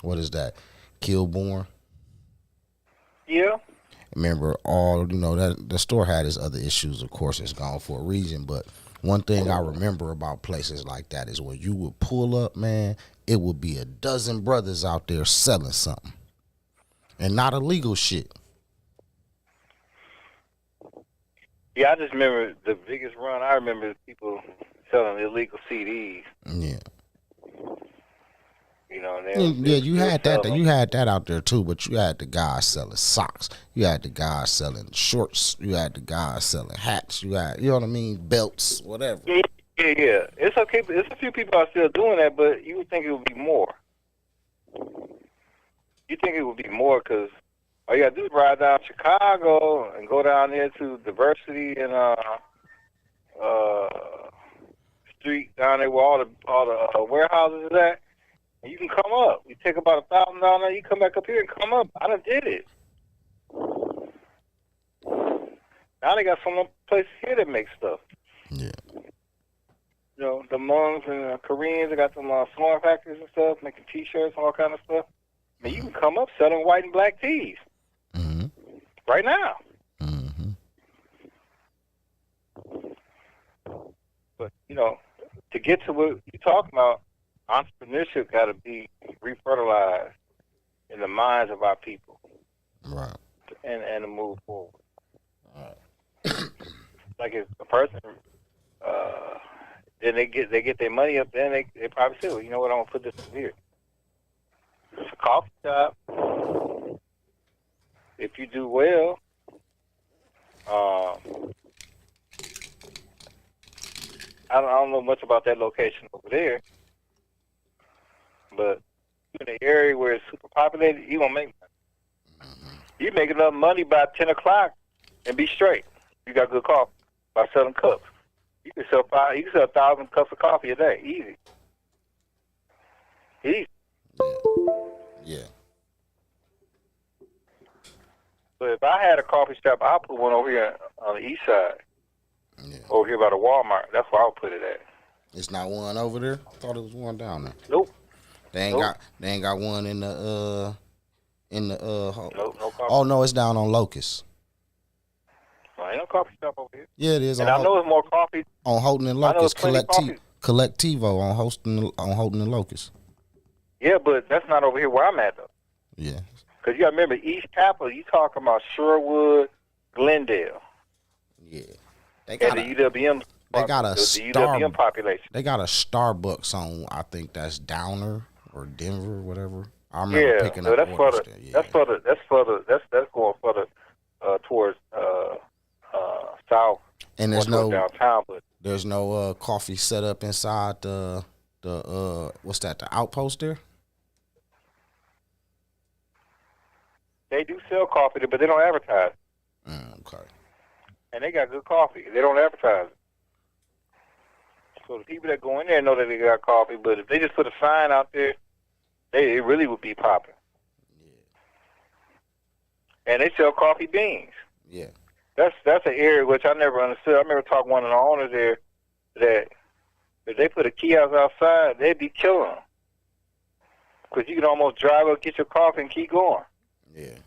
S2: what is that? Kilbourne?
S10: Yeah.
S2: Remember that the store had its other issues, of course, it's gone for a reason, but one thing I remember about places like that is when you would pull up, man, it would be a dozen brothers out there selling something. And not illegal shit.
S10: Yeah, I just remember the biggest run I remember is people selling illegal CDs.
S2: Yeah.
S10: You know,
S2: you had that. You had that out there too, but you had the guys selling socks. You had the guys selling shorts. You had the guys selling hats. You know what I mean, belts, whatever.
S10: Yeah. It's okay. There's a few people are still doing that, but you would think it would be more. You think it would be more because all you got to do is ride down Chicago and go down there to Diversity and Street down there where all the warehouses is at. And you can come up. You take about $1,000. You come back up here and come up. I done did it. Now they got some places here that make stuff.
S2: Yeah.
S10: You know, the Hmongs and the Koreans, they got some sewing factories and stuff, making T-shirts and all kind of stuff. I mean, you can come up selling white and black tees.
S2: Mm-hmm.
S10: Right now.
S2: Mm-hmm.
S10: But, to get to what you're talking about, entrepreneurship got to be refertilized in the minds of our people.
S2: Right.
S10: And to move forward.
S2: Right.
S10: Like if a person, then they get their money up, then they probably say, well, you know what, I'm going to put this in here. It's a coffee shop. If you do well, I don't know much about that location over there, but in the area where it's super populated, you gonna make money. You make enough money by 10 o'clock and be straight. You got good coffee by selling cups. You can sell 1,000 cups of coffee a day, easy.
S2: Yeah.
S10: But if I had a coffee shop, I'll put one over here on the east side.
S2: Yeah.
S10: Over here by the Walmart. That's where I'll put it at.
S2: It's not one over there? I thought it was one down there.
S10: Nope.
S2: They ain't got one in the
S10: Nope, no coffee.
S2: Oh no, it's down on Locust.
S10: Well, ain't no coffee shop over here.
S2: Yeah, it is.
S10: And I know it's more coffee.
S2: On Houghton and Locust, Collectivo on Houghton and Locust.
S10: Yeah, but that's not over here where I'm at though.
S2: Yeah.
S10: Because you got to remember, East Capitol, you talking about Sherwood, Glendale.
S2: Yeah, they
S10: And
S2: got
S10: the UWM.
S2: they got a
S10: the UWM population.
S2: They got a Starbucks on. I think that's Downer or Denver, whatever. I remember
S10: Yeah,
S2: picking
S10: so
S2: up
S10: that's for
S2: orders
S10: the,
S2: there. Yeah.
S10: that's going further towards south.
S2: And there's
S10: towards
S2: no
S10: downtown, but
S2: there's no coffee set up inside the what's that, the outpost there?
S10: they do sell coffee there, but they don't advertise.
S2: Okay.
S10: And they got good coffee. They don't advertise it. So the people that go in there know that they got coffee, but if they just put a sign out there, it really would be popping. Yeah. And they sell coffee beans.
S2: Yeah.
S10: That's an area which I never understood. I remember talking to one of the owners there that if they put a kiosk outside, they'd be killing them. Because you can almost drive up, get your coffee, and keep going.
S2: Yeah.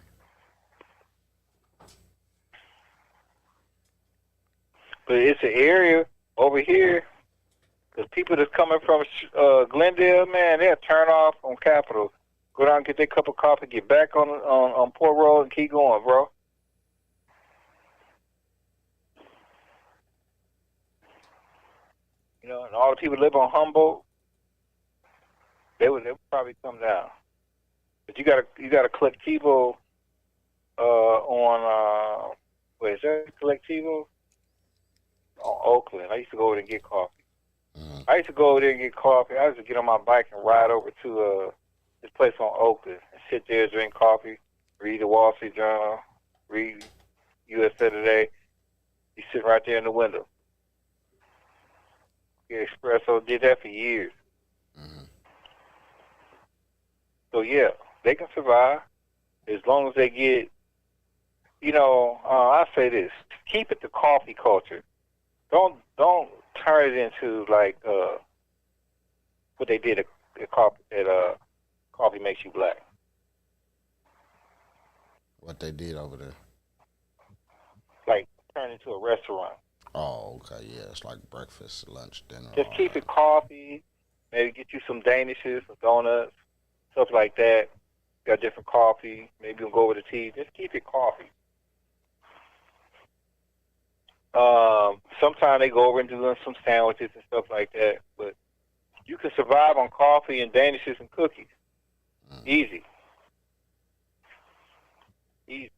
S10: But it's an area over here, because people that's coming from Glendale, man, they'll turn off on Capitol, go down and get their cup of coffee, get back on Port Road, and keep going, bro. You know, and all the people live on Humboldt, they would probably come down. But you got a Collectivo on wait, is that Collectivo? On Oakland. I used to go over there and get coffee. I used to go over there and get coffee. I used to get on my bike and ride over to this place on Oakland and sit there, drink coffee, read the Wall Street Journal, read USA Today. You sit right there in the window. Get espresso. Did that for years. So yeah, they can survive as long as they get. You know, I say this: keep it the coffee culture. Don't turn it into like what they did at Coffee Makes You Black.
S2: What they did over there.
S10: Like turn it into a restaurant.
S2: Oh, okay, yeah. It's like breakfast, lunch, dinner.
S10: Just keep it coffee. Maybe get you some danishes, some donuts, stuff like that. Got different coffee. Maybe you'll go over the tea. Just keep it coffee. Sometimes they go over and do some sandwiches and stuff like that, but you can survive on coffee and danishes and cookies. Easy. Real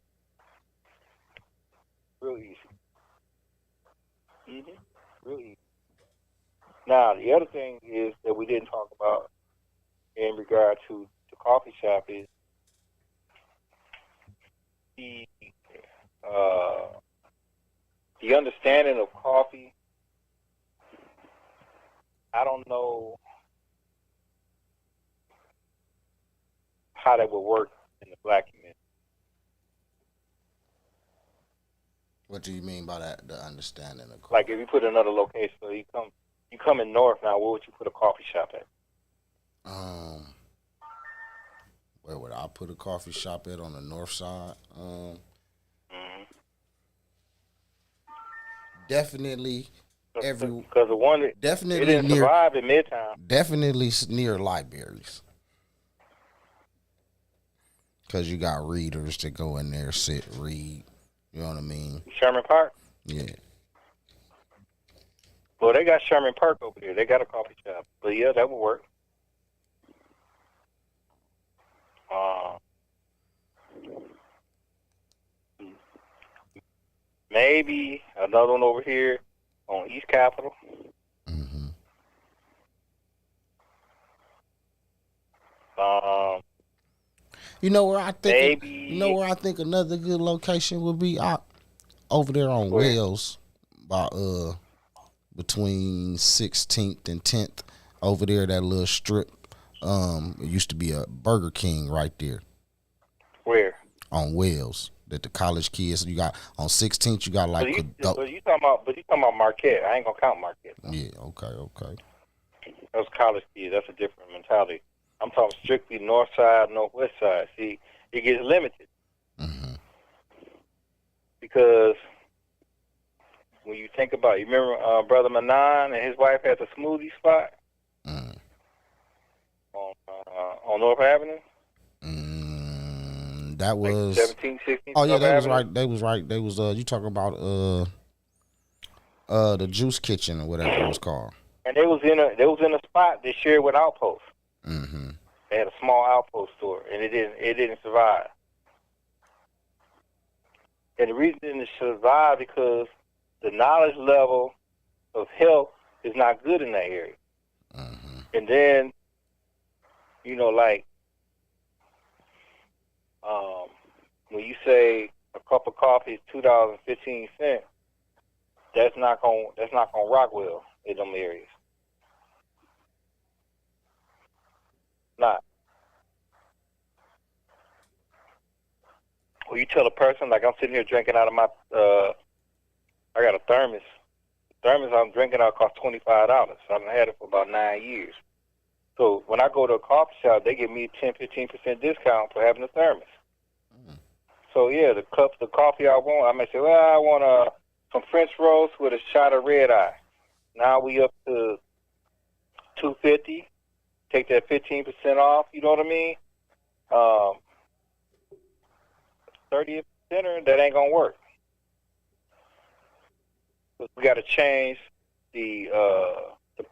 S10: easy. Real easy. Now, the other thing is that we didn't talk about in regard to the coffee shop is the understanding of coffee. I don't know how that would work in the black community.
S2: What do you mean by that? The understanding of coffee?
S10: Like if you put another location, so you come in north now, where would you put a coffee shop at?
S2: Where would I put a coffee shop at on the north side? Definitely
S10: because the one that
S2: definitely
S10: it didn't
S2: near,
S10: survive in Midtown.
S2: Definitely near libraries. Because you got readers that go in there, sit, read. You know what I mean?
S10: Sherman Park?
S2: Yeah.
S10: Well, they got Sherman Park over there. They got a coffee shop. But yeah, that would work. Maybe another one over here on East Capitol.
S2: You know where I think?
S10: Maybe.
S2: You know where I think another good location would be? Over there on Wells, by between 16th and 10th. Over there, that little strip. It used to be a Burger King right there.
S10: Where?
S2: On Wells. That the college kids, you got on 16th, you got like
S10: But you talking about Marquette. I ain't gonna count Marquette.
S2: Yeah, okay.
S10: Those college kids, that's a different mentality. I'm talking strictly north side, northwest side. See, it gets limited. Because when you think about it, you remember Brother Manan and his wife had the smoothie spot on North Avenue?
S2: That was
S10: like 17, 16.
S2: Oh yeah,
S10: North
S2: that was
S10: Avenue?
S2: right. They was right. They was you talking about The Juice Kitchen or whatever it was called.
S10: And they was in a spot they shared with Outpost.
S2: Mm-hmm.
S10: They had a small Outpost store, and it didn't survive. And the reason it didn't survive because the knowledge level of health is not good in that area.
S2: Mm-hmm.
S10: And then, like, when you say a cup of coffee is $2.15, that's not gonna rock well in them areas. Not. When you tell a person, like I'm sitting here drinking out of my, I got a thermos. The thermos I'm drinking out costs $25. So I've had it for about 9 years. So when I go to a coffee shop, they give me 10-15% discount for having a thermos. So yeah, the cups, the coffee I want, I may say, well, I want some French roast with a shot of red eye. Now we up to $2.50. Take that 15% off. You know what I mean? 30th center, that ain't gonna work. We got to change the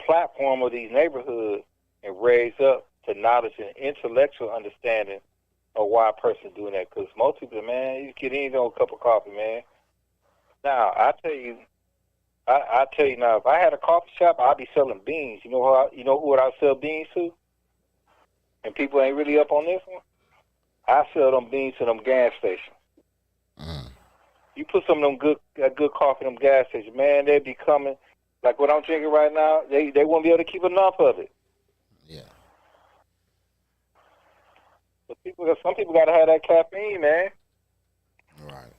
S10: platform of these neighborhoods and raise up to knowledge and intellectual understanding of why a person's doing that. Because most people, man, you get any old cup of coffee, man. Now I tell you now, if I had a coffee shop, I'd be selling beans. You know who would I sell beans to? And people ain't really up on this one. I sell them beans to them gas stations. You put some of them good coffee in them gas stations, man, they be coming. Like what I'm drinking right now, they won't be able to keep enough of it.
S2: Yeah.
S10: But some people got to have that caffeine, man.
S2: Right.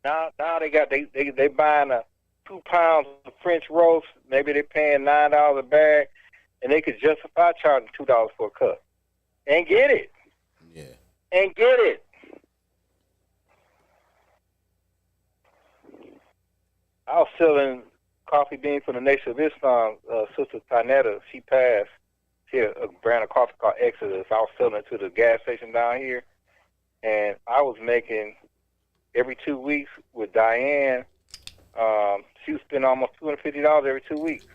S10: Now they buying 2 pounds of French roast. Maybe they're paying $9 a bag, and they could justify charging $2 for a cup, and get it.
S2: Yeah.
S10: And get it. I was selling coffee beans for the Nation of Islam. Sister Tanetta, she passed. She had a brand of coffee called Exodus. I was selling it to the gas station down here, and I was making every 2 weeks with Diane. She was spending almost $250 every 2 weeks.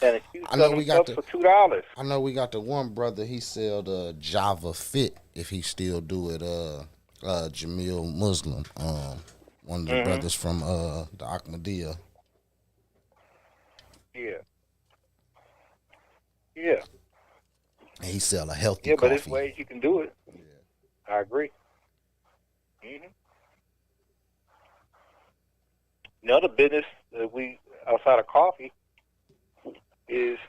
S10: And she was selling cups for $2.
S2: I know we got the one brother. He sell the Java Fit if he still do it. Jamil Muslim. One of the brothers from the Ahmadiyya.
S10: Yeah. Yeah.
S2: And he sell a healthy
S10: coffee.
S2: But
S10: there's ways you can do it. Yeah. I agree. Another business that we, outside of coffee, is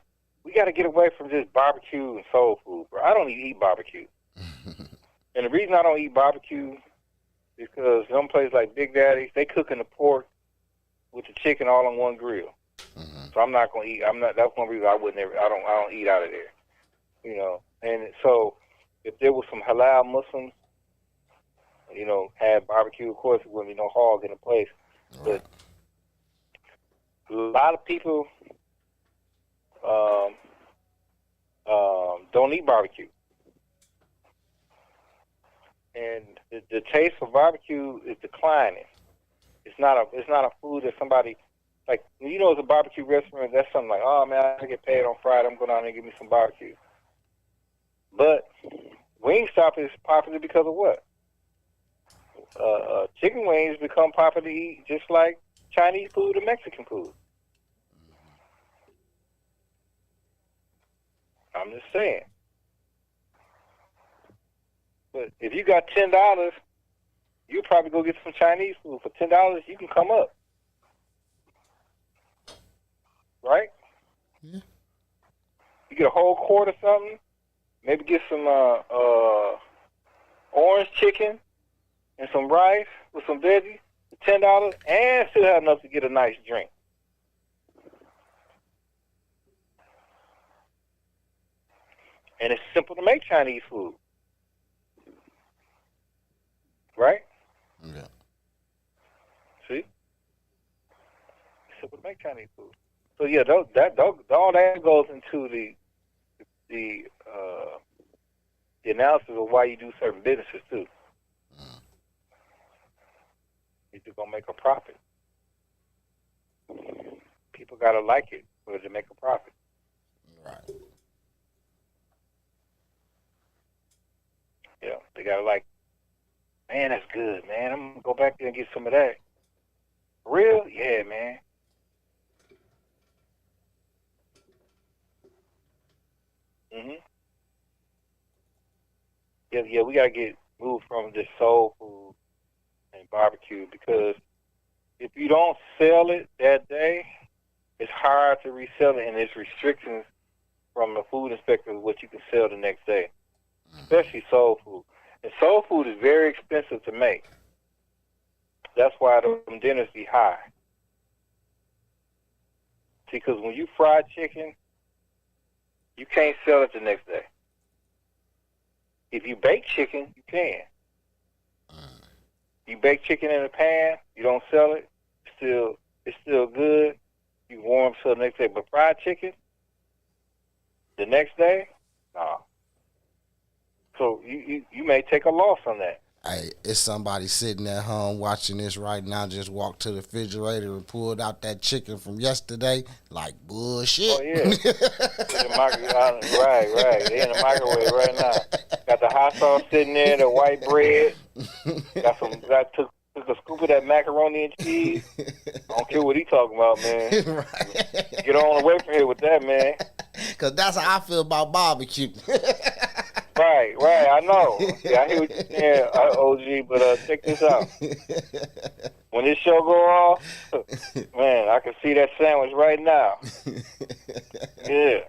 S10: we got to get away from just barbecue and soul food, bro. I don't even eat barbecue. And the reason I don't eat barbecue is because some places like Big Daddy's, they cooking the pork with the chicken all on one grill. So I'm not going to eat. That's one reason I don't eat out of there. And so if there was some halal Muslims, had barbecue, of course, it wouldn't be no hog in the place. Right. But a lot of people don't eat barbecue. And the taste for barbecue is declining. It's not a food that somebody, like, it's a barbecue restaurant, that's something like, oh man, I get paid on Friday, I'm going down there and give me some barbecue. But Wingstop is popular because of what? Chicken wings become popular to eat just like Chinese food or Mexican food. I'm just saying. But if you got $10, you probably go get some Chinese food. For $10, you can come up. Right?
S2: Yeah.
S10: You get a whole quart or something. Maybe get some orange chicken and some rice with some veggies for $10, and still have enough to get a nice drink. And it's simple to make Chinese food. Right?
S2: Yeah.
S10: See? It's simple to make Chinese food. So yeah, all that goes into the analysis of why you do certain businesses too. You're gonna make a profit. people gotta like it for it to make a profit.
S2: Right.
S10: Yeah, they gotta like, man, that's good, man. I'm gonna go back there and get some of that. For real? Yeah, man. Yeah, we gotta get moved from this soul food and barbecue, because if you don't sell it that day, it's hard to resell it, and there's restrictions from the food inspector of what you can sell the next day, especially soul food. And soul food is very expensive to make. That's why them dinners be high. See, because when you fry chicken, you can't sell it the next day. If you bake chicken, you can. You bake chicken in a pan, you don't sell it, it's still good. You warm till the next day. But fried chicken, the next day, nah. So you may take a loss on that.
S2: Hey, it's somebody sitting at home watching this right now, just walked to the refrigerator and pulled out that chicken from yesterday, like bullshit.
S10: Oh, yeah. Right. They in the microwave right now. Got the hot sauce sitting there, the white bread. Took a scoop of that macaroni and cheese. I don't care what he talking about, man. Right. Get on away from here with that, man.
S2: Because that's how I feel about barbecue.
S10: Right, I know. Yeah, I hear what you're saying, OG, but check this out. When this show go off, man, I can see that sandwich right now. Yeah.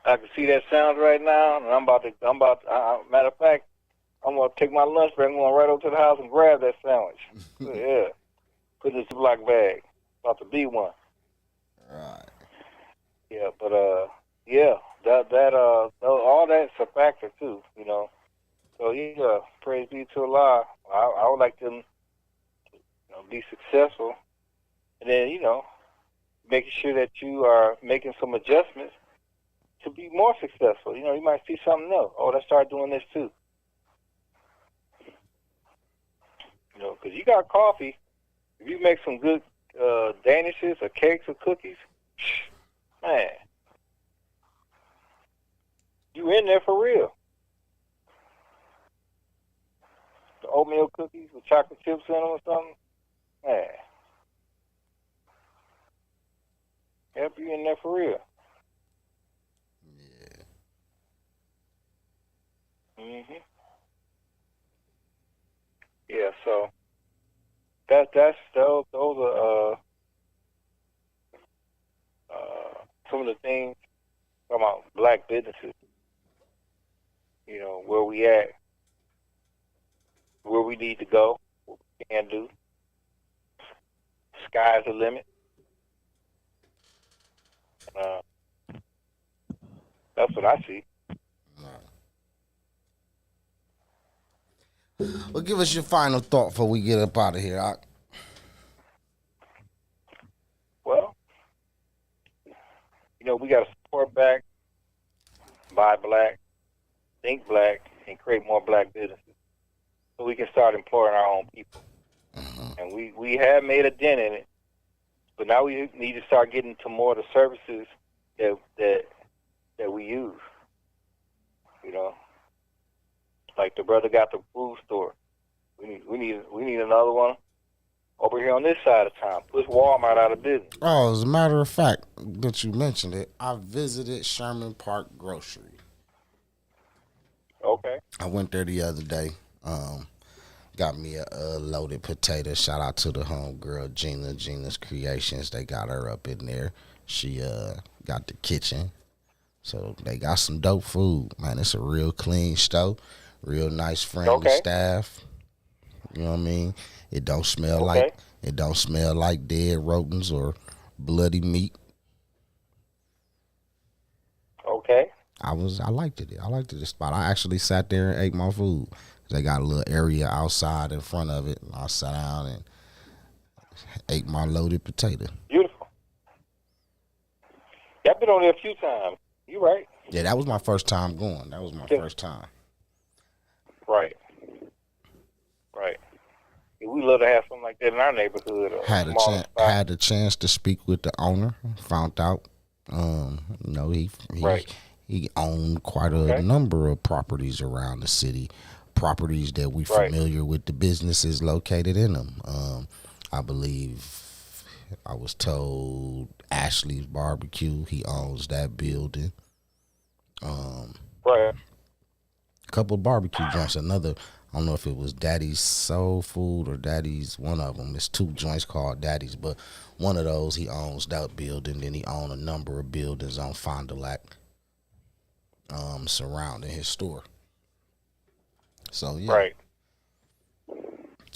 S10: I can see that sandwich right now, and I'm about to, matter of fact, I'm going to take my lunch break, I'm going right over to the house and grab that sandwich. Yeah. Put it in a Ziploc bag. About to be one.
S2: Right.
S10: Yeah, but, yeah. That all that's a factor too, you know. So yeah, praise be to Allah. I would like them to be successful, and then making sure that you are making some adjustments to be more successful. You know, you might see something else. Oh, let's start doing this too. You know, because you got coffee. If you make some good danishes or cakes or cookies, man. You in there for real. The oatmeal cookies with chocolate chips in them or something. Man. Yep, you in there for real. Yeah. Yeah, so those are some of the things about black businesses. You know, where we at, where we need to go, what we can do. Sky's the limit. That's what I see.
S2: Well, give us your final thought before we get up out of here.
S10: Well, we got to support back, buy black, think black, and create more black businesses so we can start employing our own people. And we have made a dent in it, but now we need to start getting to more of the services that we use. You know, like the brother got the food store. We need another one over here on this side of town. Push Walmart out of business.
S2: Oh, as a matter of fact, that you mentioned it, I visited Sherman Park Grocery.
S10: Okay.
S2: I went there the other day. Got me a loaded potato. Shout out to the homegirl Gina's Creations. They got her up in there. She got the kitchen. So they got some dope food. Man, it's a real clean stove. Real nice friendly staff. You know what I mean? It don't smell like dead rodents or bloody meat.
S10: Okay.
S2: I liked it. I liked the spot. I actually sat there and ate my food. They got a little area outside in front of it. I sat down and ate my loaded potato.
S10: Beautiful. Yeah, I've been on there a few times. You right.
S2: Yeah, that was my first time going. That was my first time.
S10: Right. We love to have something like that in our neighborhood.
S2: Had a chance to speak with the owner. Found out, he owned quite a number of properties around the city, properties that we familiar with the businesses located in them. I believe I was told Ashley's Barbecue. He owns that building.
S10: Right.
S2: A couple of barbecue joints. Another, I don't know if it was Daddy's Soul Food or Daddy's, one of them. It's two joints called Daddy's, but one of those, he owns that building. Then he owns a number of buildings on Fond du Lac surrounding his store. So, yeah.
S10: Right.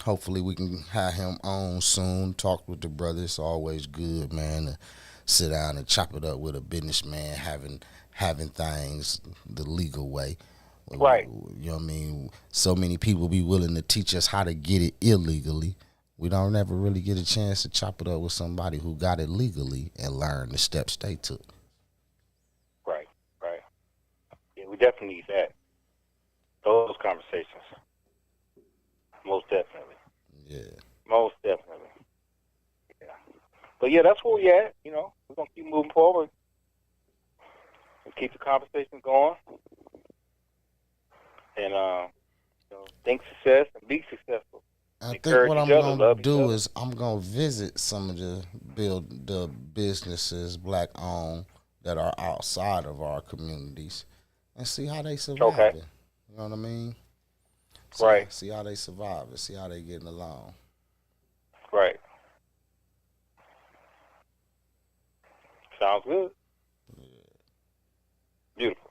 S2: Hopefully we can have him on soon, talk with the brother. It's always good, man, to sit down and chop it up with a businessman, having things the legal way.
S10: Right.
S2: You know what I mean? So many people be willing to teach us how to get it illegally. We don't never really get a chance to chop it up with somebody who got it legally and learn the steps they took.
S10: Right. Yeah, we definitely need that. Those conversations. Most definitely.
S2: Yeah.
S10: Most definitely. Yeah. But yeah, that's where we at. We're gonna keep moving forward and keep the conversation going. And think success and be successful.
S2: I think what I'm gonna do is I'm gonna visit some of the businesses black owned that are outside of our communities and see how they survive.
S10: Okay.
S2: You know what I mean?
S10: Right.
S2: See how they survive and see how they getting along.
S10: Right. Sounds good.
S2: Yeah.
S10: Beautiful.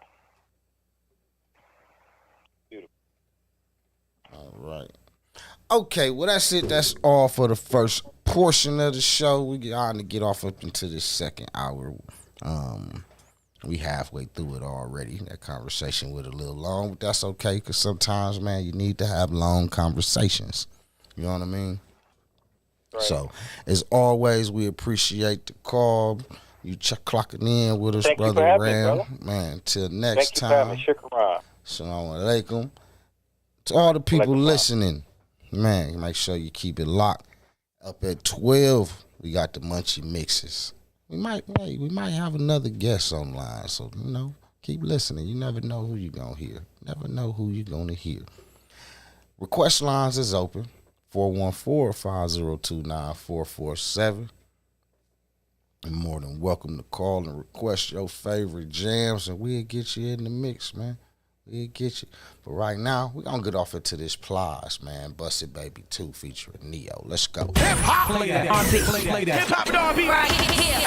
S2: All right. Okay, well, that's it. That's all for the first portion of the show. We get on to get off up into the second hour. We halfway through it already. That conversation went a little long, but that's okay, because sometimes, man, you need to have long conversations. You know what I mean?
S10: Right.
S2: So, as always, we appreciate the call. You clocking in with us,
S10: Thank
S2: Brother
S10: you for
S2: Ram.
S10: having me,
S2: Man, till next
S10: Thank you for having
S2: time.
S10: me. Shukran.
S2: Assalamu alaikum. To all the people listening, man, make sure you keep it locked. Up at 12, we got the Munchie Mixes. We might have another guest online, so keep listening. You never know who you're gonna hear. Never know who you're gonna hear. Request lines is open. 414-502-9447. You're more than welcome to call and request your favorite jams, and we'll get you in the mix, man. We'll get you. But right now, we're going to get off into this Plies, man. Bust It Baby 2 featuring Neo. Let's go.
S11: Hip-hop, play that. Hip-hop and R&B right here.